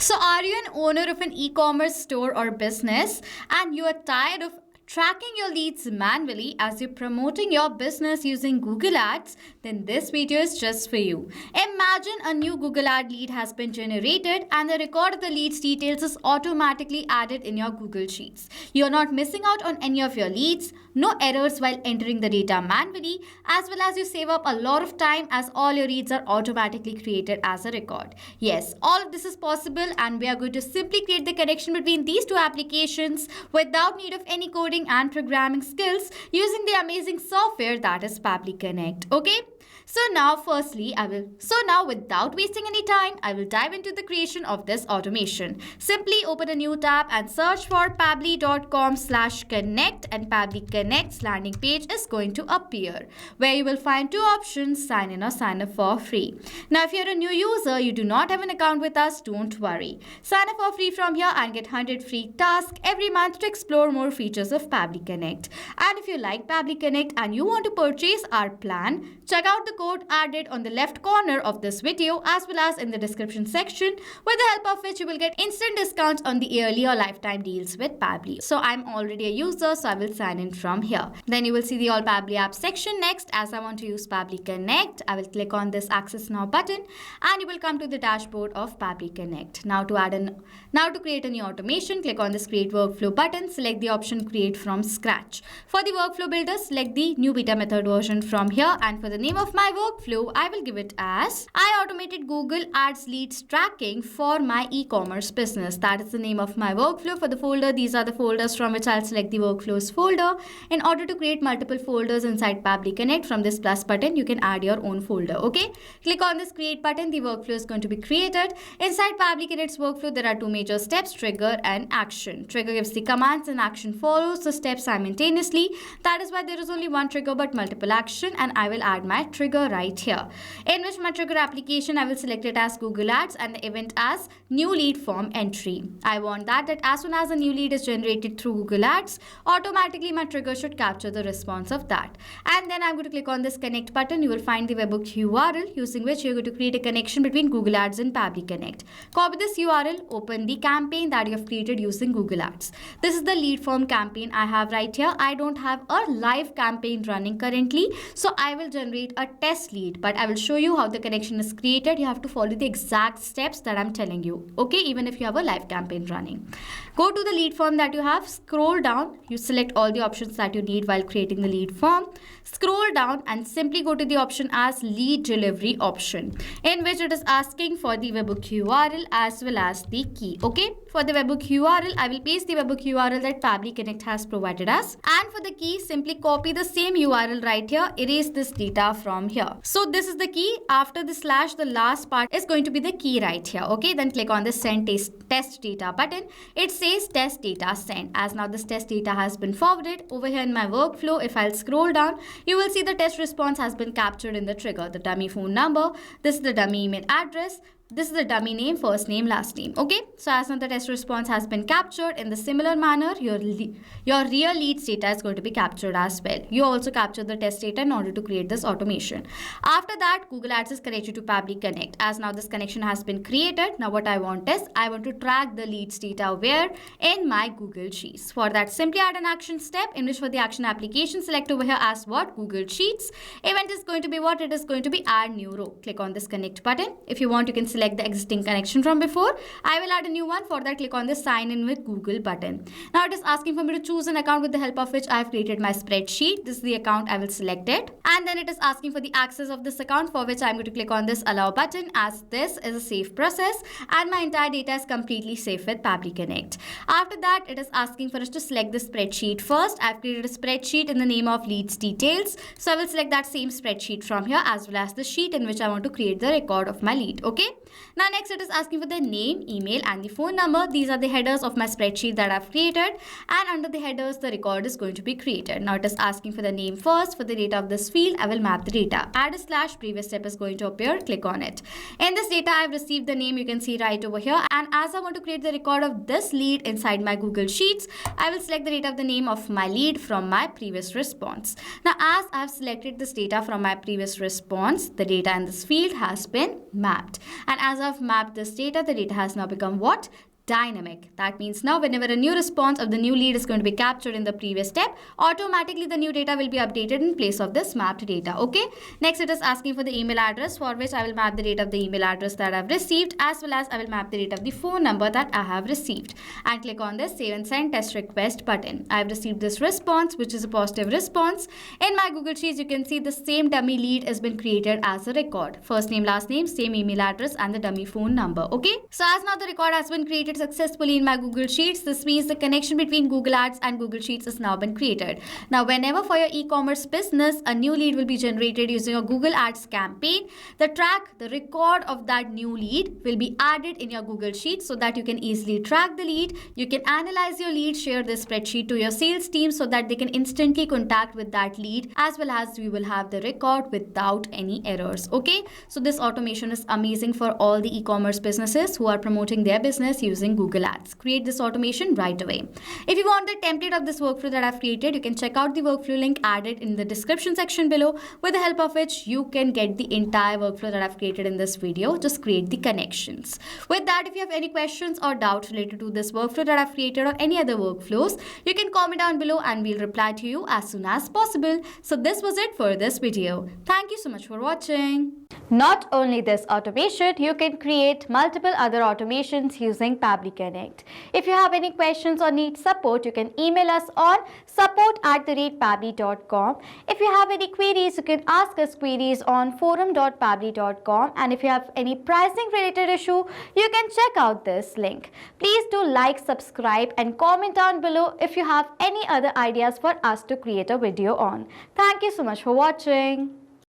So, are you an owner of an e-commerce store or business and you are tired of tracking your leads manually as you're promoting your business using Google Ads? Then this video is just for you. Imagine a new Google Ad lead has been generated and the record of the leads details is automatically added in your Google Sheets. You're not missing out on any of your leads, no errors while entering the data manually, as well as you save up a lot of time as all your leads are automatically created as a record. Yes, all of this is possible and we are going to simply create the connection between these two applications without need of any coding and programming skills using the amazing software that is Pabbly Connect. Okay? So now without wasting any time, I will dive into the creation of this automation. Simply open a new tab and search for pabbly.com/connect and Pabbly Connect's landing page is going to appear where you will find two options, sign in or sign up for free. Now if you're a new user, you do not have an account with us, don't worry. Sign up for free from here and get 100 free tasks every month to explore more features of Pabbly Connect. And if you like Pabbly Connect and you want to purchase our plan, check out the code added on the left corner of this video as well as in the description section, with the help of which you will get instant discounts on the yearly or lifetime deals with Pabbly. So I'm already a user, so I will sign in from here. Then you will see the All Pabbly Apps section. Next, as I want to use Pabbly Connect, I will click on this Access Now button and you will come to the dashboard of Pabbly Connect. Now to create a new automation, click on this Create Workflow button, select the option Create from Scratch. For the workflow builder, select the new beta method version from here, and for the name of my workflow, I will give it as I automated Google Ads leads tracking for my e-commerce business. That is the name of my workflow. For the folder, these are the folders from which I'll select the workflows folder. In order to create multiple folders inside Pabbly Connect, from this plus button, you can add your own folder. Okay, click on this create button. The workflow is going to be created. Inside Pabbly Connect's workflow, there are two major steps: trigger and action. Trigger gives the commands and action follows the steps simultaneously. That is why there is only one trigger but multiple action, and I will add my trigger right here, in which my trigger application I will select it as Google Ads and the event as new lead form entry. I want that as soon as a new lead is generated through Google Ads, automatically my trigger should capture the response of that. And then I'm going to click on this connect button. You will find the webhook URL using which you're going to create a connection between Google Ads and Pabbly Connect. Copy this URL, open the campaign that you have created using Google Ads. This is the lead form campaign I have right here. I don't have a live campaign running currently, so I will generate a test lead, but I will show you how the connection is created. You have to follow the exact steps that I'm telling you, okay, even if you have a live campaign running. Go to the lead form that you have, scroll down, you select all the options that you need while creating the lead form, scroll down and simply go to the option as lead delivery option, in which it is asking for the webhook URL as well as the key. Okay, for the webhook URL, I will paste the webhook URL that Pabbly Connect has provided us, and for the key, simply copy the same URL right here, erase this data from here. So this is the key. After the slash, the last part is going to be the key right here. Okay, then click on the send test data button. It says test data sent. As now this test data has been forwarded over here in my workflow. If I'll scroll down, you will see the test response has been captured in the trigger. The dummy phone number, this is the dummy email address, this is the dummy name, first name, last name. Okay, so as now the test response has been captured, in the similar manner, your real leads data is going to be captured as well. You also capture the test data in order to create this automation. After that, Google Ads is connected to Pabbly Connect. As now this connection has been created, now what I want is I want to track the leads data where in my Google Sheets. For that, simply add an action step, in which for the action application, select over here as what? Google Sheets. Event is going to be what? It is going to be add new row. Click on this connect button. If you want, you can select the existing connection from before. I will add a new one. For that, click on the sign in with Google button. Now it is asking for me to choose an account with the help of which I have created my spreadsheet. This is the account. I will select it, and then it is asking for the access of this account, for which I'm going to click on this allow button, as this is a safe process and my entire data is completely safe with Pabbly Connect. After that, it is asking for us to select the spreadsheet first. I've created a spreadsheet in the name of leads details, so I will select that same spreadsheet from here as well as the sheet in which I want to create the record of my lead. Okay, now next it is asking for the name, email and the phone number. These are the headers of my spreadsheet that I've created, and under the headers the record is going to be created. Now it is asking for the name first. For the data of this field, I will map the data. Add a slash, previous step is going to appear. Click on it. In this data, I've received the name, you can see right over here, and as I want to create the record of this lead inside my Google Sheets, I will select the data of the name of my lead from my previous response. Now as I have selected this data from my previous response, the data in this field has been mapped, and And as I've mapped this data, the data has now become what? Dynamic. That means now whenever a new response of the new lead is going to be captured in the previous step, automatically the new data will be updated in place of this mapped data. Okay. Next, it is asking for the email address, for which I will map the data of the email address that I have received, as well as I will map the data of the phone number that I have received, and click on this save and send test request button. I have received this response, which is a positive response. In my Google Sheets, you can see the same dummy lead has been created as a record. First name, last name, same email address, and the dummy phone number. Okay. So as now the record has been created successfully in my Google Sheets, this means the connection between Google Ads and Google Sheets has now been created. Now, whenever for your e-commerce business, a new lead will be generated using a Google Ads campaign, the record of that new lead will be added in your Google Sheets so that you can easily track the lead. You can analyze your lead, share this spreadsheet to your sales team so that they can instantly contact with that lead, as well as we will have the record without any errors. Okay, so this automation is amazing for all the e-commerce businesses who are promoting their business using Google Ads. Create this automation right away. If you want the template of this workflow that I've created, you can check out the workflow link added in the description section below, with the help of which you can get the entire workflow that I've created in this video. Just create the connections. With that, if you have any questions or doubts related to this workflow that I've created or any other workflows, you can comment down below and we'll reply to you as soon as possible. So this was it for this video. Thank you so much for watching. Not only this automation, you can create multiple other automations using Pabbly Connect. If you have any questions or need support, you can email us on support@pabbly.com. If you have any queries, you can ask us queries on forum.pabbly.com. And if you have any pricing related issue, you can check out this link. Please do like, subscribe and comment down below if you have any other ideas for us to create a video on. Thank you so much for watching.